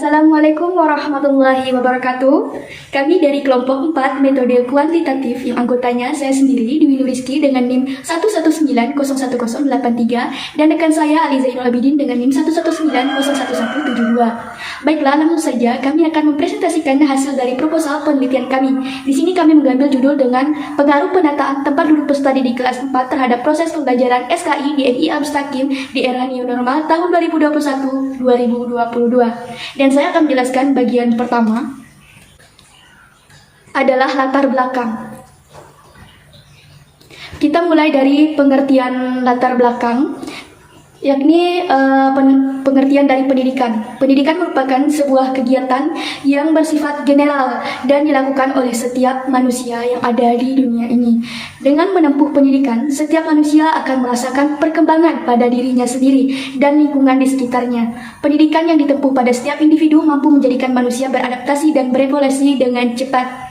Assalamualaikum warahmatullahi wabarakatuh. Kami dari kelompok 4 metode kuantitatif yang anggotanya saya sendiri, Dwi Nuriski dengan NIM 119011083 dan rekan saya Ali Zainul Abidin dengan NIM 119011172. Baiklah, langsung saja kami akan mempresentasikan hasil dari proposal penelitian kami. Di sini kami mengambil judul dengan pengaruh penataan tempat duduk peserta didik kelas 4 terhadap proses pembelajaran SKI di MI Al-Mustaqim di era new normal tahun 2021-2022. Dan saya akan menjelaskan bagian pertama adalah latar belakang. Kita mulai dari pengertian latar belakang, yakni pengertian dari pendidikan. Pendidikan merupakan sebuah kegiatan yang bersifat general dan dilakukan oleh setiap manusia yang ada di dunia ini. Dengan menempuh pendidikan, setiap manusia akan merasakan perkembangan pada dirinya sendiri dan lingkungan di sekitarnya. Pendidikan yang ditempuh pada setiap individu mampu menjadikan manusia beradaptasi dan berevolusi dengan cepat.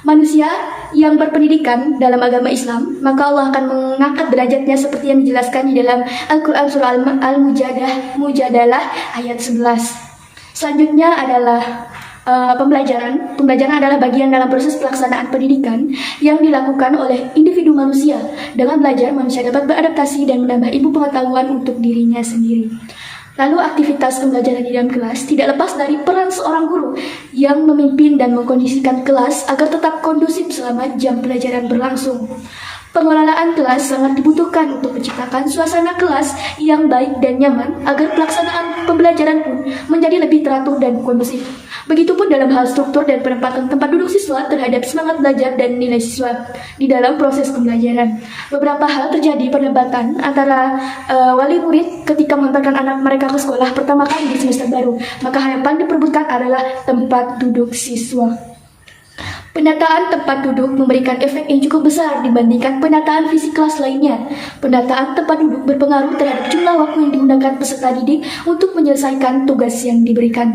Manusia yang berpendidikan dalam agama Islam, maka Allah akan mengangkat derajatnya seperti yang dijelaskan di dalam Al-Quran surah Al-Mujadalah ayat 11. Selanjutnya adalah pembelajaran. Pembelajaran adalah bagian dalam proses pelaksanaan pendidikan yang dilakukan oleh individu manusia. Dengan belajar, manusia dapat beradaptasi dan menambah ilmu pengetahuan untuk dirinya sendiri. Lalu aktivitas pembelajaran di dalam kelas tidak lepas dari peran seorang guru yang memimpin dan mengkondisikan kelas agar tetap kondusif selama jam pelajaran berlangsung. Pengelolaan kelas sangat dibutuhkan untuk menciptakan suasana kelas yang baik dan nyaman agar pelaksanaan pembelajaran pun menjadi lebih teratur dan kondusif. Begitupun dalam hal struktur dan penempatan tempat duduk siswa terhadap semangat belajar dan nilai siswa di dalam proses pembelajaran. Beberapa hal terjadi perdebatan antara wali murid ketika mengantarkan anak mereka ke sekolah pertama kali di semester baru. Maka hal yang paling diperebutkan adalah tempat duduk siswa. Penataan tempat duduk memberikan efek yang cukup besar dibandingkan penataan fisik kelas lainnya. Penataan tempat duduk berpengaruh terhadap jumlah waktu yang digunakan peserta didik untuk menyelesaikan tugas yang diberikan.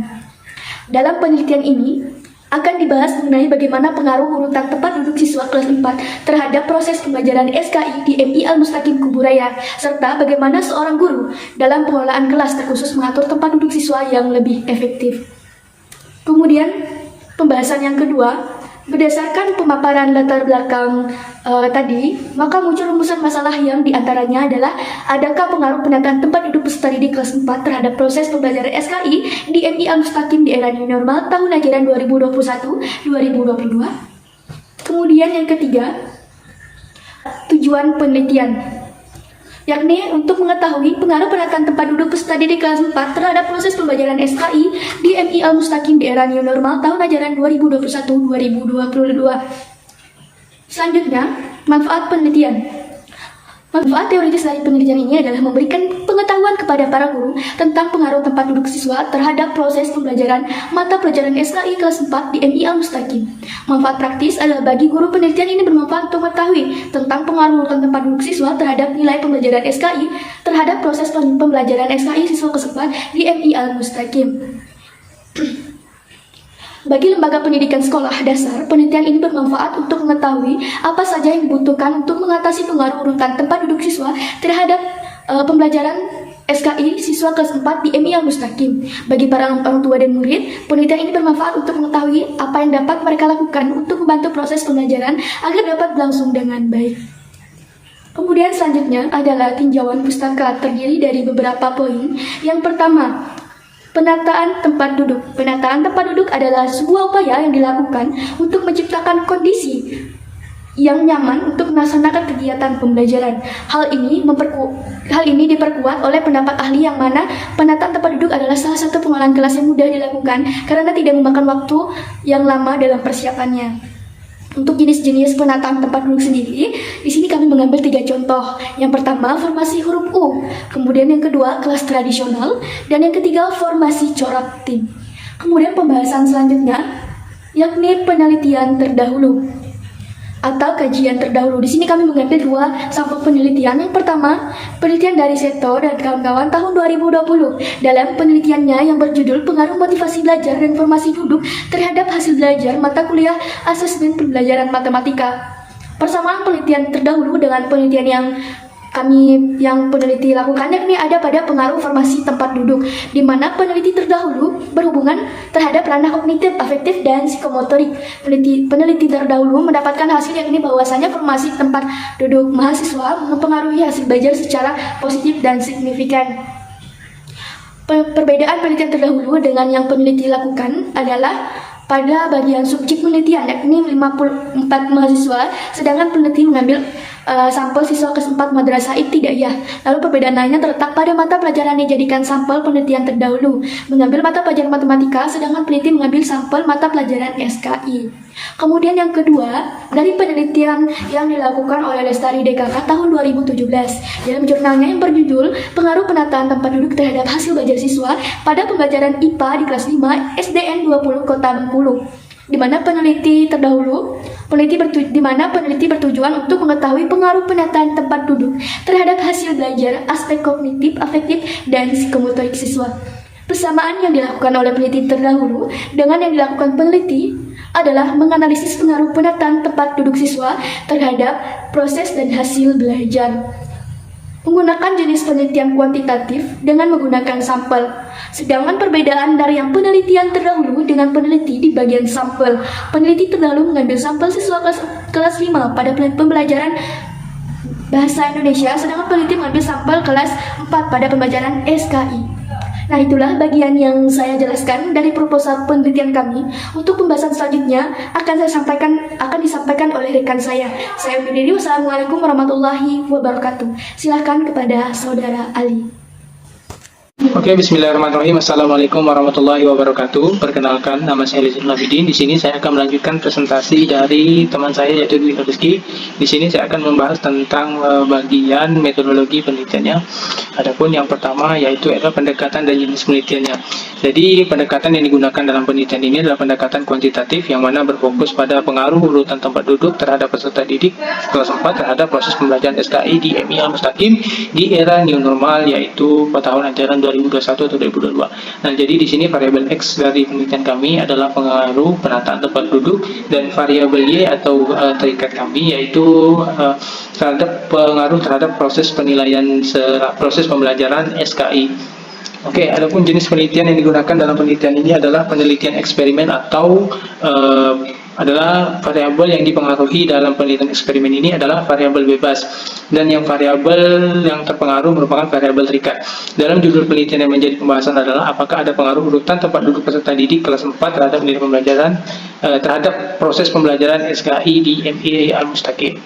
Dalam penelitian ini akan dibahas mengenai bagaimana pengaruh urutan tempat duduk siswa kelas 4 terhadap proses pembelajaran SKI di MI Al-Mustaqim Kuburaya, serta bagaimana seorang guru dalam pengelolaan kelas terkhusus mengatur tempat duduk siswa yang lebih efektif. Kemudian, pembahasan yang kedua, berdasarkan pemaparan latar belakang tadi, maka muncul rumusan masalah yang diantaranya adalah adakah pengaruh penataan tempat duduk peserta didik kelas 4 terhadap proses pembelajaran SKI di MI Al-Mustaqim di era new normal tahun ajaran 2021-2022. Kemudian yang ketiga, tujuan penelitian, yakni untuk mengetahui pengaruh penataan tempat duduk peserta didik kelas 4 terhadap proses pembelajaran SKI di MI Al-Mustaqim di era new normal tahun ajaran 2021-2022. Selanjutnya, manfaat penelitian. Manfaat teoritis dari penelitian ini adalah memberikan pengetahuan kepada para guru tentang pengaruh tempat duduk siswa terhadap proses pembelajaran mata pelajaran SKI kelas 4 di MI Al-Mustaqim. Manfaat praktis adalah bagi guru penelitian ini bermanfaat untuk mengetahui tentang pengaruh urutan tempat duduk siswa terhadap nilai pembelajaran SKI terhadap proses pembelajaran SKI siswa kelas 4 di MI Al-Mustaqim. Bagi lembaga pendidikan sekolah dasar, penelitian ini bermanfaat untuk mengetahui apa saja yang dibutuhkan untuk mengatasi pengaruh urutan tempat duduk siswa terhadap pembelajaran SKI siswa kelas 4 di MI Al-Mustaqim. Bagi para orang tua dan murid, penelitian ini bermanfaat untuk mengetahui apa yang dapat mereka lakukan untuk membantu proses pembelajaran agar dapat berlangsung dengan baik. Kemudian selanjutnya adalah tinjauan pustaka terdiri dari beberapa poin. Yang pertama, penataan tempat duduk. Penataan tempat duduk adalah sebuah upaya yang dilakukan untuk menciptakan kondisi yang nyaman untuk melaksanakan kegiatan pembelajaran. Hal ini diperkuat oleh pendapat ahli yang mana penataan tempat duduk adalah salah satu pengolahan kelas yang mudah dilakukan karena tidak memakan waktu yang lama dalam persiapannya. Untuk jenis-jenis penataan tempat duduk sendiri, di sini kami mengambil 3 contoh. Yang pertama, formasi huruf U. Kemudian yang kedua, kelas tradisional. Dan yang ketiga, formasi corak tim. Kemudian pembahasan selanjutnya, yakni penelitian terdahulu atau kajian terdahulu. Di sini kami mengambil 2 sampel penelitian. Yang pertama, penelitian dari Seto dan kawan-kawan tahun 2020. Dalam penelitiannya yang berjudul Pengaruh Motivasi Belajar dan Formasi Duduk terhadap Hasil Belajar Mata Kuliah Asesmen Pembelajaran Matematika. Persamaan penelitian terdahulu dengan penelitian yang yang peneliti lakukan, yakni ada pada pengaruh formasi tempat duduk, di mana peneliti terdahulu berhubungan terhadap ranah kognitif, afektif, dan psikomotorik. Peneliti terdahulu mendapatkan hasil yakni bahwasanya formasi tempat duduk mahasiswa mempengaruhi hasil belajar secara positif dan signifikan. Perbedaan penelitian terdahulu dengan yang peneliti lakukan adalah pada bagian subjek penelitian, yakni 54 mahasiswa, sedangkan peneliti mengambil sampel siswa kelas 4 madrasah ibtidaiyah. Lalu perbedaan lainnya terletak pada mata pelajaran yang dijadikan sampel penelitian terdahulu, mengambil mata pelajaran matematika, sedangkan peneliti mengambil sampel mata pelajaran SKI. Kemudian yang kedua, dari penelitian yang dilakukan oleh Lestari DKK tahun 2017 dalam jurnalnya yang berjudul Pengaruh Penataan Tempat Duduk Terhadap Hasil Belajar Siswa pada Pembelajaran IPA di kelas 5 SDN 20 Kota Bengkulu, di mana peneliti bertujuan untuk mengetahui pengaruh penataan tempat duduk terhadap hasil belajar, aspek kognitif, afektif, dan psikomotorik siswa. Persamaan yang dilakukan oleh peneliti terdahulu dengan yang dilakukan peneliti adalah menganalisis pengaruh penataan tempat duduk siswa terhadap proses dan hasil belajar. Menggunakan jenis penelitian kuantitatif dengan menggunakan sampel. Sedangkan perbedaan dari yang penelitian terdahulu dengan peneliti di bagian sampel. Peneliti terdahulu mengambil sampel siswa kelas 5 pada pembelajaran Bahasa Indonesia, sedangkan peneliti mengambil sampel kelas 4 pada pembelajaran SKI. Nah, itulah bagian yang saya jelaskan dari proposal penelitian kami. Untuk pembahasan selanjutnya akan disampaikan oleh rekan saya. Saya undur diri. Wassalamualaikum warahmatullahi wabarakatuh. Silahkan kepada Saudara Ali. Oke, bismillahirrahmanirrahim. Assalamualaikum warahmatullahi wabarakatuh. Perkenalkan, nama saya Lizin Labidin. Di sini saya akan melanjutkan presentasi dari teman saya yaitu Dwi Rizky. Di sini saya akan membahas tentang bagian metodologi penelitiannya. Adapun yang pertama yaitu adalah pendekatan dan jenis penelitiannya. Jadi pendekatan yang digunakan dalam penelitian ini adalah pendekatan kuantitatif yang mana berfokus pada pengaruh urutan tempat duduk terhadap peserta didik kelas 4 terhadap proses pembelajaran SKI di MI Al-Mustaqim di era new normal, yaitu pada tahun ajaran 2021 atau 2022. Nah, jadi di sini variabel X dari penelitian kami adalah pengaruh penataan tempat duduk, dan variabel Y atau terikat kami yaitu terhadap pengaruh terhadap proses penilaian proses pembelajaran SKI. Oke, adapun jenis penelitian yang digunakan dalam penelitian ini adalah penelitian eksperimen atau adalah variabel yang dipengaruhi dalam penelitian eksperimen ini adalah variabel bebas, dan yang variabel yang terpengaruh merupakan variabel terikat. Dalam judul penelitian yang menjadi pembahasan adalah apakah ada pengaruh urutan tempat duduk peserta didik kelas 4 terhadap nilai pembelajaran terhadap proses pembelajaran SKI di MI Al-Mustaqim.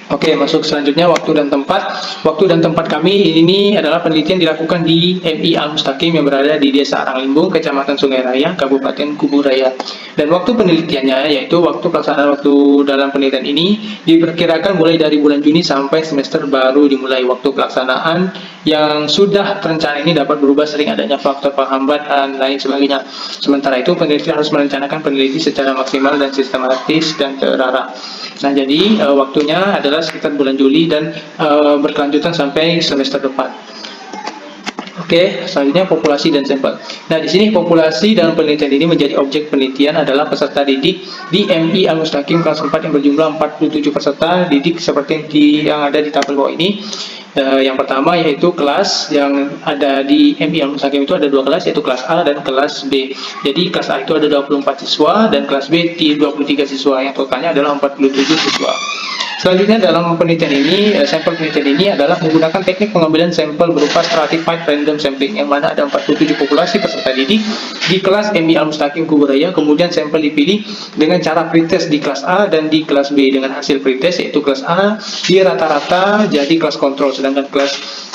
Oke, masuk selanjutnya waktu dan tempat. Waktu dan tempat kami ini adalah penelitian dilakukan di MI Al-Mustaqim yang berada di Desa Aranglimbung, Kecamatan Sungai Raya, Kabupaten Kuburaya. Dan waktu penelitiannya yaitu pelaksanaan waktu dalam penelitian ini diperkirakan mulai dari bulan Juni sampai semester baru dimulai. Waktu pelaksanaan yang sudah terencana ini dapat berubah sering adanya faktor penghambat dan lain sebagainya. Sementara itu peneliti harus merencanakan peneliti secara maksimal dan sistematis dan terarah. Nah, jadi waktunya adalah sekitar bulan Juli dan berkelanjutan sampai semester depan. Oke, selanjutnya populasi dan sampel. Nah, di sini populasi dalam penelitian ini menjadi objek penelitian adalah peserta didik di MI Al-Mustaqim kelas 4 yang berjumlah 47 peserta didik seperti yang ada di tabel bawah ini. Yang pertama yaitu kelas yang ada di MI Al-Mustaqim itu ada dua kelas, yaitu kelas A dan kelas B. Jadi kelas A itu ada 24 siswa dan kelas B 23 siswa, yang totalnya adalah 47 siswa. Selanjutnya dalam penelitian ini, sampel penelitian ini adalah menggunakan teknik pengambilan sampel berupa stratified random sampling, yang mana ada 47 populasi peserta didik di kelas MI Al-Mustaqim Kuburaya. Kemudian sampel dipilih dengan cara pretest di kelas A dan di kelas B, dengan hasil pretest yaitu kelas A di rata-rata jadi kelas kontrol, sedangkan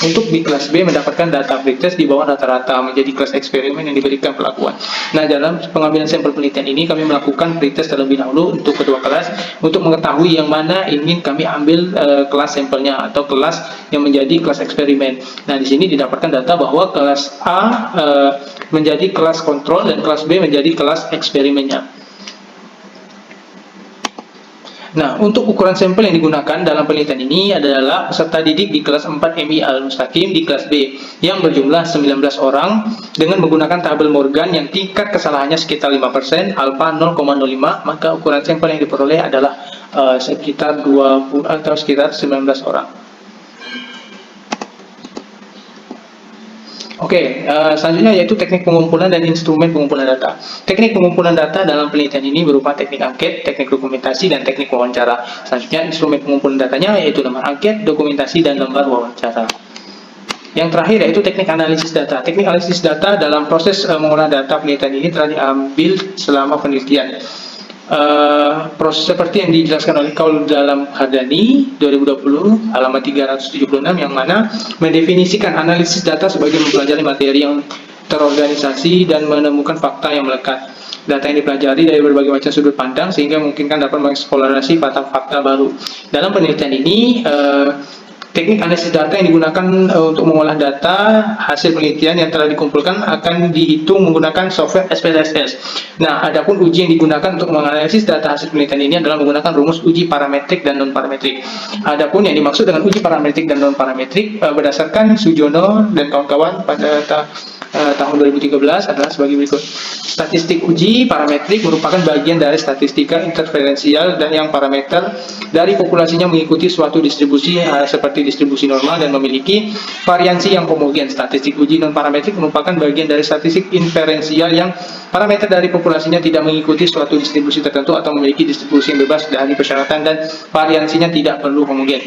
di kelas B mendapatkan data pretest di bawah rata-rata menjadi kelas eksperimen yang diberikan perlakuan. Nah, dalam pengambilan sampel penelitian ini kami melakukan pretest terlebih dahulu untuk kedua kelas untuk mengetahui yang mana ingin kami ambil kelas sampelnya atau kelas yang menjadi kelas eksperimen. Nah, di sini didapatkan data bahwa kelas A menjadi kelas kontrol dan kelas B menjadi kelas eksperimennya. Nah, untuk ukuran sampel yang digunakan dalam penelitian ini adalah peserta didik di kelas 4 MI Al-Mustaqim di kelas B yang berjumlah 19 orang dengan menggunakan tabel Morgan yang tingkat kesalahannya sekitar 5%, alfa 0,05, maka ukuran sampel yang diperoleh adalah sekitar 20 atau sekitar 19 orang. Oke, selanjutnya yaitu teknik pengumpulan dan instrumen pengumpulan data. Teknik pengumpulan data dalam penelitian ini berupa teknik angket, teknik dokumentasi, dan teknik wawancara. Selanjutnya, instrumen pengumpulan datanya yaitu lembar angket, dokumentasi, dan lembar wawancara. Yang terakhir yaitu teknik analisis data. Teknik analisis data dalam proses mengolah data penelitian ini telah diambil selama penelitian. Proses seperti yang dijelaskan oleh Kaul dalam Hardani 2020 halaman 376 yang mana mendefinisikan analisis data sebagai mempelajari materi yang terorganisasi dan menemukan fakta yang melekat. Data yang dipelajari dari berbagai macam sudut pandang sehingga memungkinkan dapat mengeksplorasi fakta-fakta baru. Dalam penelitian ini teknik analisis data yang digunakan untuk mengolah data hasil penelitian yang telah dikumpulkan akan dihitung menggunakan software SPSS. Nah, adapun uji yang digunakan untuk menganalisis data hasil penelitian ini adalah menggunakan rumus uji parametrik dan non-parametrik. Adapun yang dimaksud dengan uji parametrik dan non-parametrik berdasarkan Sujono dan kawan-kawan pada tahun 2013 adalah sebagai berikut. Statistik uji parametrik merupakan bagian dari statistika interferensial dan yang parameter dari populasinya mengikuti suatu distribusi seperti distribusi normal dan memiliki variansi yang homogen. Statistik uji non parametrik merupakan bagian dari statistik inferensial yang parameter dari populasinya tidak mengikuti suatu distribusi tertentu atau memiliki distribusi yang bebas dari persyaratan dan variansinya tidak perlu homogen.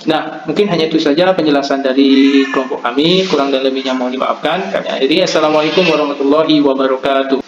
Nah, mungkin hanya itu saja penjelasan dari kelompok kami. Kurang dan lebihnya mohon dimaafkan. Kami akhiri. Assalamualaikum warahmatullahi wabarakatuh.